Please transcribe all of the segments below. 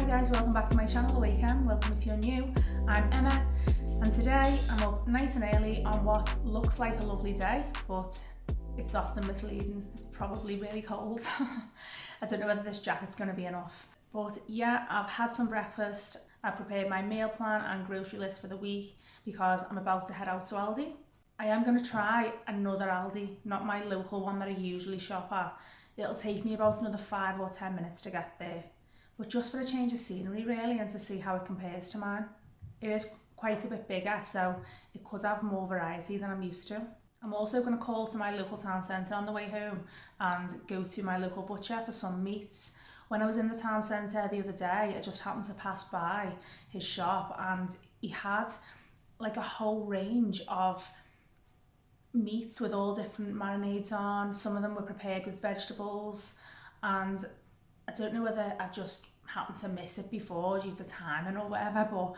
guys, welcome back to my channel, welcome if you're new. I'm Emma and today I'm up nice and early on what looks like a lovely day, but it's often misleading. It's probably really cold. I don't know whether this jacket's going to be enough. But yeah, I've had some breakfast, I've prepared my meal plan and grocery list for the week because I'm about to head out to Aldi. I am going to try another Aldi, not my local one that I usually shop at. It'll take me about another 5 or 10 minutes to get there, but just for a change of scenery really, and to see how it compares to mine. It is quite a bit bigger, so it could have more variety than I'm used to. I'm also going to call to my local town centre on the way home and go to my local butcher for some meats. When I was in the town centre the other day, I just happened to pass by his shop and he had like a whole range of meats with all different marinades on. Some of them were prepared with vegetables, and I don't know whether I've just happened to miss it before due to timing or whatever, but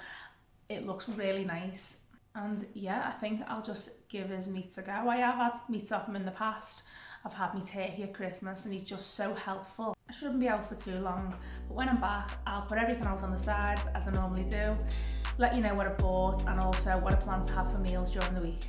it looks really nice. And yeah, I think I'll just give his meats a go. I have had meats off him in the past. I've had me turkey at Christmas and he's just so helpful. I shouldn't be out for too long, but when I'm back, I'll put everything out on the sides as I normally do, let you know what I bought and also what I plan to have for meals during the week.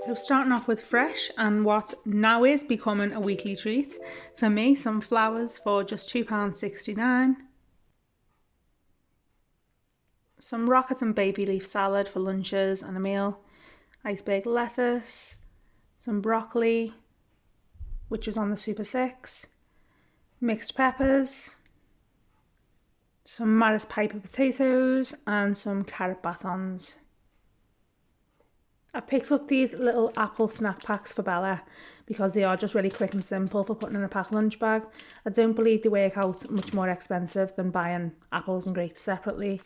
So starting off with fresh and what now is becoming a weekly treat for me, some flowers for just £2.69. Some rockets and baby leaf salad for lunches and a meal. Iceberg lettuce, some broccoli, which was on the Super 6, mixed peppers, some Maris Piper potatoes and some carrot batons. I've picked up these little apple snack packs for Bella because they are just really quick and simple for putting in a packed lunch bag. I don't believe they work out much more expensive than buying apples and grapes separately,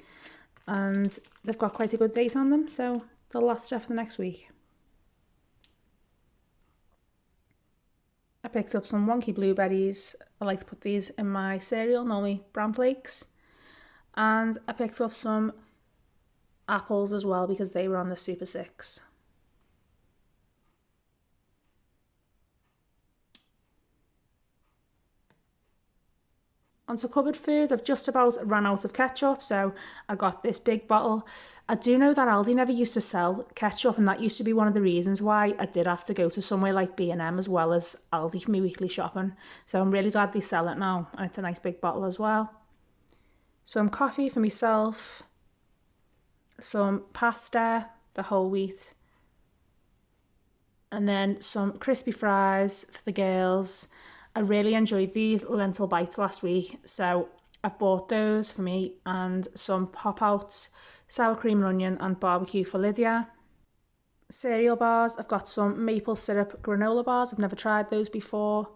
and they've got quite a good date on them, so they'll last for the next week. I picked up some wonky blueberries. I like to put these in my cereal, normally bran flakes. And I picked up some apples as well because they were on the Super 6. Onto cupboard food, I've just about ran out of ketchup, so I got this big bottle. I do know that Aldi never used to sell ketchup, and that used to be one of the reasons why I did have to go to somewhere like B&M as well as Aldi for my weekly shopping. So I'm really glad they sell it now, and it's a nice big bottle as well. Some coffee for myself, some pasta, the whole wheat, and then some crispy fries for the girls. I really enjoyed these lentil bites last week, so I've bought those for me, and some pop-outs, sour cream and onion and barbecue for Lydia. Cereal bars, I've got some maple syrup granola bars, I've never tried those before,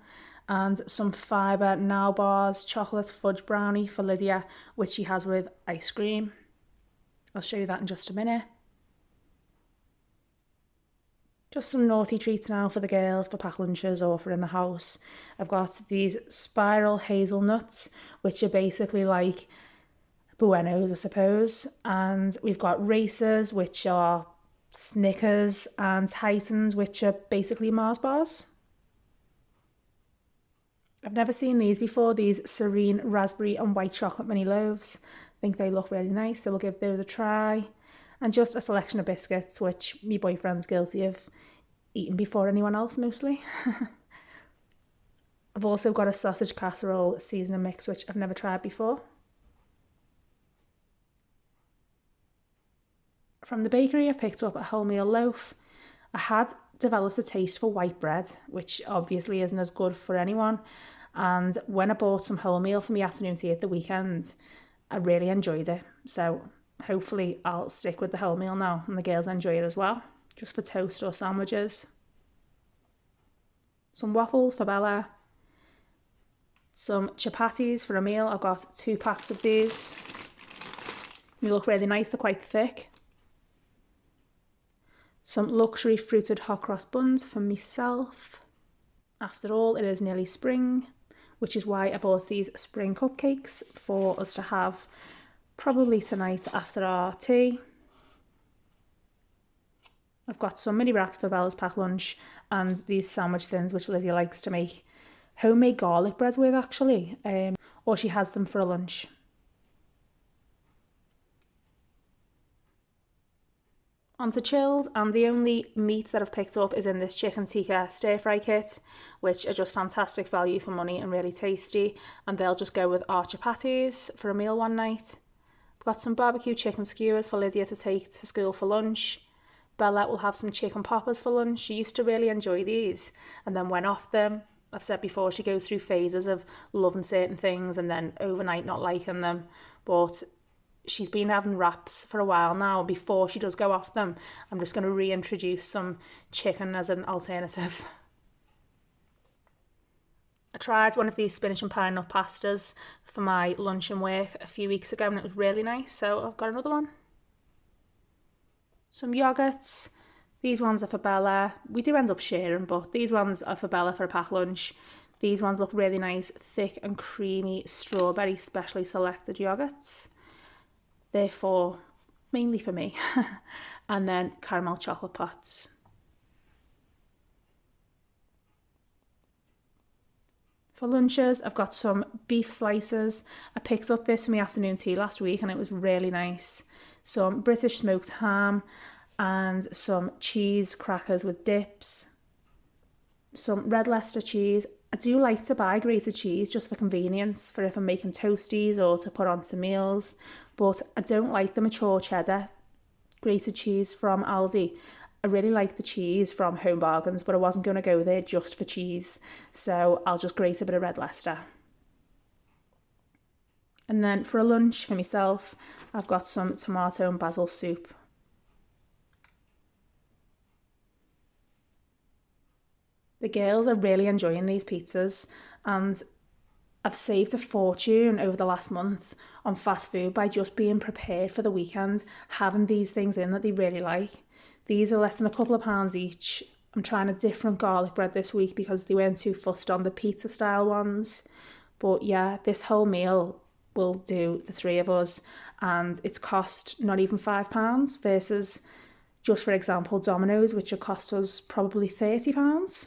and some Fibre Now bars, chocolate fudge brownie for Lydia, which she has with ice cream. I'll show you that in just a minute. Just some naughty treats now for the girls for packed lunches or for in the house. I've got these spiral hazelnuts, which are basically like Buenos, I suppose. And we've got Racers, which are Snickers, and Titans, which are basically Mars bars. I've never seen these before, these serene raspberry and white chocolate mini loaves. I think they look really nice, so we'll give those a try. And just a selection of biscuits, which my boyfriend's guilty of eating before anyone else mostly. I've also got a sausage casserole seasoning mix, which I've never tried before. From the bakery, I've picked up a wholemeal loaf. I had developed a taste for white bread, which obviously isn't as good for anyone. And when I bought some wholemeal for my afternoon tea at the weekend, I really enjoyed it. So hopefully I'll stick with the wholemeal now, and the girls enjoy it as well, just for toast or sandwiches. Some waffles for Bella. Some chapatis for a meal. I've got 2 packs of these. They look really nice, they're quite thick. Some luxury fruited hot cross buns for myself. After all, it is nearly spring, which is why I bought these spring cupcakes for us to have probably tonight after our tea. I've got some mini wraps for Bella's packed lunch and these sandwich thins, which Lydia likes to make homemade garlic bread with actually, or she has them for a lunch. Onto chilled, and the only meat that I've picked up is in this chicken tikka stir fry kit, which are just fantastic value for money and really tasty, and they'll just go with our chapatis for a meal one night. I've got some barbecue chicken skewers for Lydia to take to school for lunch. Bella will have some chicken poppers for lunch. She used to really enjoy these and then went off them. I've said before, she goes through phases of loving certain things and then overnight not liking them, but she's been having wraps for a while now. Before she does go off them, I'm just going to reintroduce some chicken as an alternative. I tried one of these spinach and pine nut pastas for my lunch and work a few weeks ago and it was really nice, so I've got another one. Some yogurts. These ones are for Bella. We do end up sharing, but these ones are for Bella for a packed lunch. These ones look really nice, thick and creamy strawberry specially selected yogurts. Therefore, mainly for me. And then caramel chocolate pots. For lunches, I've got some beef slices. I picked up this for my afternoon tea last week and it was really nice. Some British smoked ham and some cheese crackers with dips, some red Leicester cheese. I do like to buy grated cheese just for convenience, for if I'm making toasties or to put onto meals, but I don't like the mature cheddar grated cheese from Aldi. I really like the cheese from Home Bargains, but I wasn't going to go there just for cheese, so I'll just grate a bit of red Leicester. And then for a lunch for myself, I've got some tomato and basil soup. The girls are really enjoying these pizzas, and I've saved a fortune over the last month on fast food by just being prepared for the weekend, having these things in that they really like. These are less than a couple of pounds each. I'm trying a different garlic bread this week because they weren't too fussed on the pizza style ones. But yeah, this whole meal will do the three of us, and it's cost not even £5 versus, just for example, Domino's, which would cost us probably £30.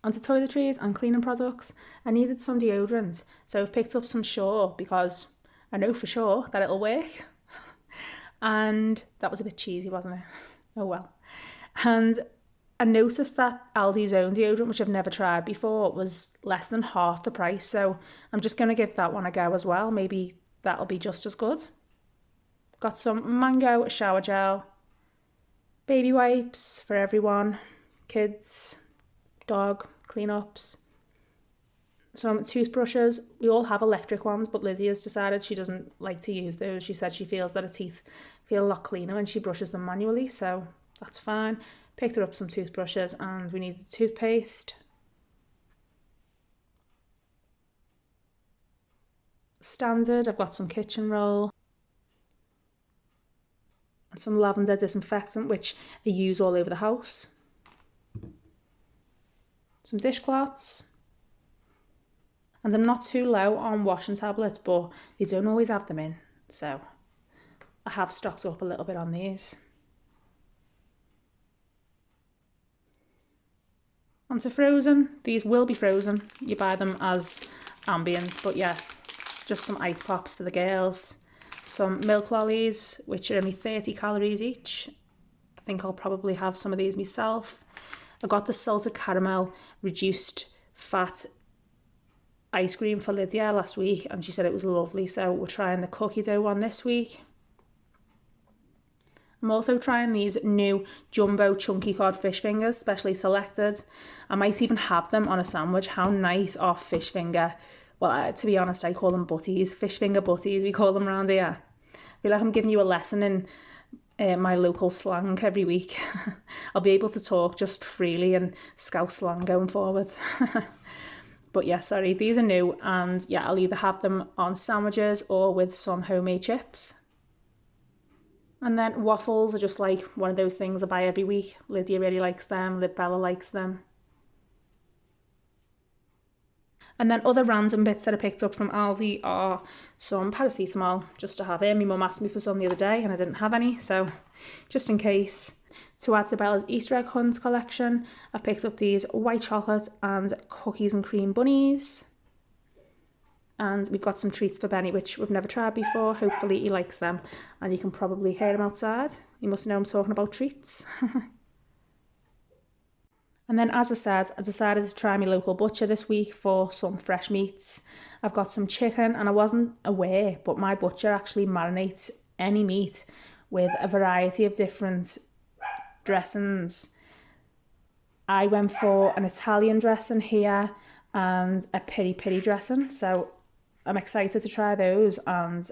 Onto toiletries and cleaning products. I needed some deodorant, so I've picked up some Sure because I know for sure that it'll work. And that was a bit cheesy, wasn't it? Oh well. And I noticed that Aldi's own deodorant, which I've never tried before, was less than half the price, so I'm just going to give that one a go as well. Maybe that'll be just as good. Got some mango shower gel, baby wipes for everyone, kids, dog, clean-ups, some toothbrushes. We all have electric ones, but Lizzie has decided she doesn't like to use those. She said she feels that her teeth feel a lot cleaner when she brushes them manually, so that's fine. Picked her up some toothbrushes, and we needed toothpaste. Standard, I've got some kitchen roll and some lavender disinfectant, which I use all over the house. Some dishcloths. And I'm not too low on washing tablets, but they don't always have them in, so I have stocked up a little bit on these. Onto frozen. These will be frozen. You buy them as ambient, but yeah, just some ice pops for the girls. Some milk lollies, which are only 30 calories each. I think I'll probably have some of these myself. I got the salted caramel reduced fat ice cream for Lydia last week, and she said it was lovely, so we're trying the cookie dough one this week. I'm also trying these new jumbo chunky cod fish fingers, specially selected. I might even have them on a sandwich. How nice are fish finger? Well, to be honest, I call them butties. Fish finger butties, we call them around here. I feel like I'm giving you a lesson in my local slang every week. I'll be able to talk just freely and Scouse slang going forward. But yeah, sorry, these are new, and yeah, I'll either have them on sandwiches or with some homemade chips. And then waffles are just like one of those things I buy every week. Lydia really likes them, Bella likes them. And then other random bits that I picked up from Aldi are some paracetamol, just to have it. My mum asked me for some the other day and I didn't have any, so just in case. To add to Bella's Easter egg hunt collection, I've picked up these white chocolate and cookies and cream bunnies. And we've got some treats for Benny, which we've never tried before. Hopefully he likes them, and you can probably hear him outside. You must know I'm talking about treats. And then, as I said, I decided to try my local butcher this week for some fresh meats. I've got some chicken, and I wasn't aware, but my butcher actually marinates any meat with a variety of different dressings. I went for an Italian dressing here and a peri-peri dressing, so I'm excited to try those, and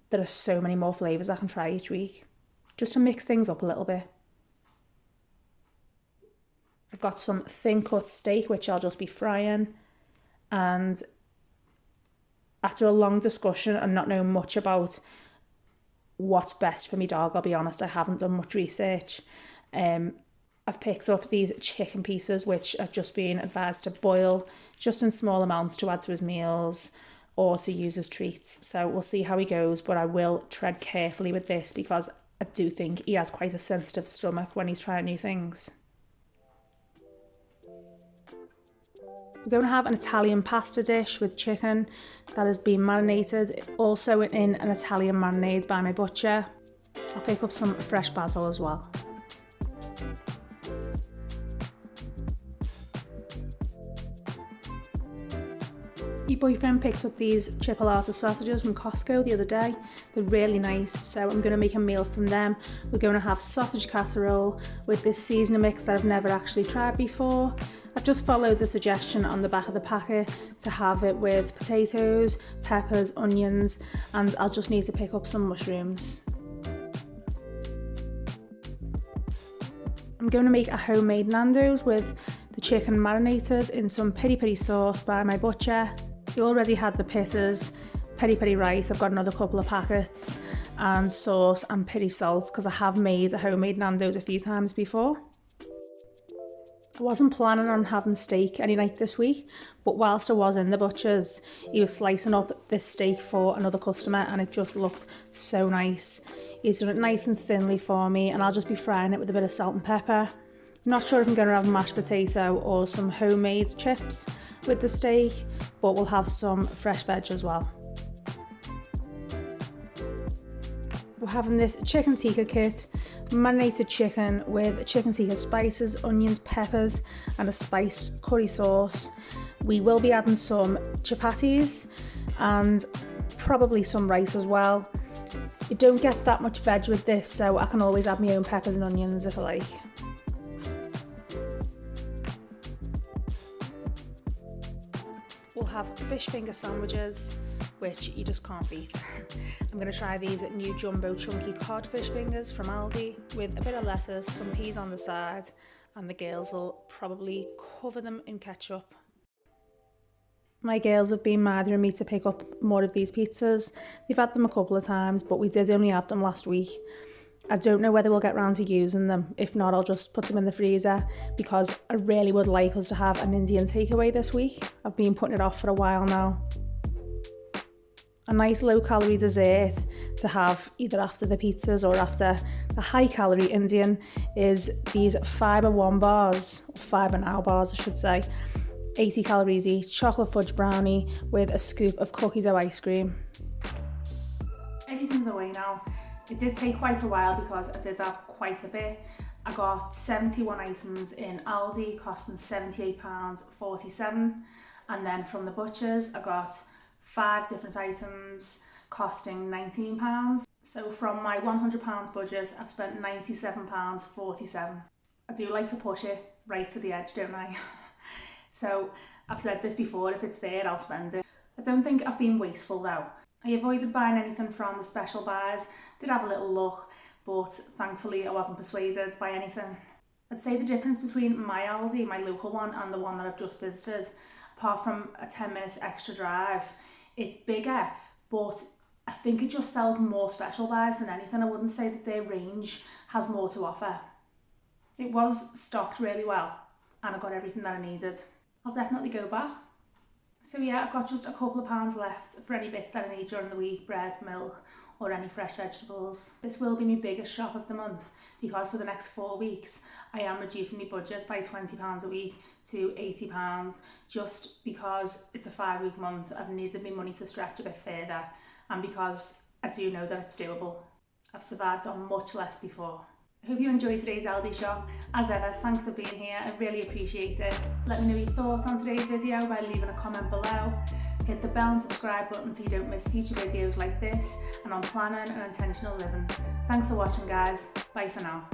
there are so many more flavours I can try each week, just to mix things up a little bit. I've got some thin cut steak, which I'll just be frying, and after a long discussion and not knowing much about what's best for my dog, I'll be honest, I haven't done much research. I've picked up these chicken pieces, which I've just been advised to boil just in small amounts to add to his meals or to use as treats. So we'll see how he goes, but I will tread carefully with this because I do think he has quite a sensitive stomach when he's trying new things. We're going to have an Italian pasta dish with chicken that has been marinated, also in an Italian marinade by my butcher. I'll pick up some fresh basil as well. My boyfriend picked up these chipolata sausages from Costco the other day. They're really nice, so I'm going to make a meal from them. We're going to have sausage casserole with this seasoning mix that I've never actually tried before. I've just followed the suggestion on the back of the packet to have it with potatoes, peppers, onions, and I'll just need to pick up some mushrooms. I'm going to make a homemade Nando's with the chicken marinated in some peri-peri sauce by my butcher. We already had the pitters, peri-peri rice, I've got another couple of packets, and sauce and peri salt because I have made a homemade Nando's a few times before. I wasn't planning on having steak any night this week, but whilst I was in the butcher's, he was slicing up this steak for another customer and it just looked so nice. He's done it nice and thinly for me and I'll just be frying it with a bit of salt and pepper. I'm not sure if I'm going to have mashed potato or some homemade chips with the steak, but we'll have some fresh veg as well. We're having this chicken tikka kit, marinated chicken with chicken tikka spices, onions, peppers and a spiced curry sauce. We will be adding some chapatis and probably some rice as well. You don't get that much veg with this, so I can always add my own peppers and onions if I like. We'll have fish finger sandwiches, which you just can't beat. I'm going to try these new jumbo chunky cod fish fingers from Aldi with a bit of lettuce, some peas on the side, and the girls will probably cover them in ketchup. My girls have been murdering me to pick up more of these pizzas. They've had them a couple of times, but we did only have them last week. I don't know whether we'll get round to using them. If not, I'll just put them in the freezer because I really would like us to have an Indian takeaway this week. I've been putting it off for a while now. A nice low-calorie dessert to have either after the pizzas or after the high-calorie Indian is these Fibre One bars, or Fibre Now bars I should say. 80 calories each, chocolate fudge brownie with a scoop of cookie dough ice cream. Everything's away now. It did take quite a while because I did have quite a bit. I got 71 items in Aldi costing £78.47, and then from the butchers I got 5 different items costing £19. So from my £100 budget I've spent £97.47. I do like to push it right to the edge, don't I? So I've said this before, if it's there I'll spend it. I don't think I've been wasteful though. I avoided buying anything from the special buys, did have a little look, but thankfully I wasn't persuaded by anything. I'd say the difference between my Aldi, my local one, and the one that I've just visited, apart from a 10-minute extra drive, it's bigger, but I think it just sells more special buys than anything. I wouldn't say that their range has more to offer. It was stocked really well and I got everything that I needed. I'll definitely go back. So yeah, I've got just a couple of pounds left for any bits that I need during the week, bread, milk, or any fresh vegetables. This will be my biggest shop of the month because for the next 4 weeks, I am reducing my budget by £20 a week to £80 just because it's a 5-week month. I've needed my money to stretch a bit further and because I do know that it's doable. I've survived on much less before. I hope you enjoyed today's Aldi shop. As ever, thanks for being here, I really appreciate it. Let me know your thoughts on today's video by leaving a comment below. Hit the bell and subscribe button so you don't miss future videos like this and on planning and intentional living. Thanks for watching guys, bye for now.